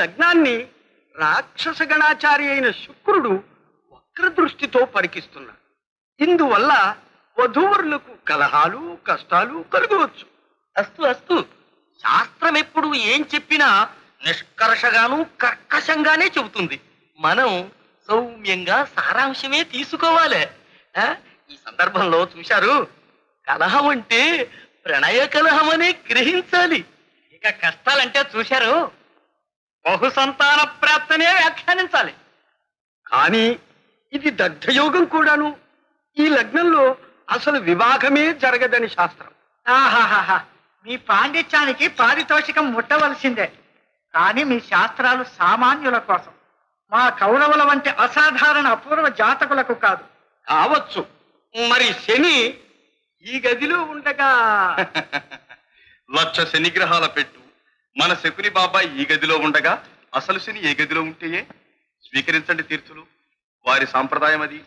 లగ్నాన్ని రాక్షస గణాచారి అయిన శుక్రుడు వక్ర దృష్టితో పరికిస్తున్నాడు. ఇందువల్ల వధూవరులకు కలహాలు కష్టాలు కలగవచ్చు. అస్తు అస్తు, శాస్త్రం ఎప్పుడు ఏం చెప్పినా నిష్కర్షగాను కర్కశంగానే చెబుతుంది. మనం సౌమ్యంగా సారాంశమే తీసుకోవాలి. ఈ సందర్భంలో చూశారు, కలహం అంటే ప్రణయ కలహం అనే గ్రహించాలి. ఇక కష్టాలంటే చూశారు, బహు సంతాన ప్రాప్తనే వ్యాఖ్యానించాలి. కానీ ఇది దగ్ధయోగం కూడాను. ఈ లగ్నంలో అసలు వివాహమే జరగదని శాస్త్రం. ఆహాహాహా, మీ పాండిత్యానికి పారితోషికం ముట్టవలసిందే. కానీ మీ శాస్త్రాలు సామాన్యుల కోసం, మా కౌరవుల వంటి అసాధారణ అపూర్వ జాతకులకు కాదు. కావచ్చు. మరి శని ఈ గదిలో ఉండగా లక్ష శనిగ్రహాల పెట్టు మన శకుని బాబాయ్ ఈ గదిలో ఉండగా అసలు శని ఏ గదిలో ఉంటేయే? స్వీకరించండి తీర్థులు, వారి సాంప్రదాయం అది.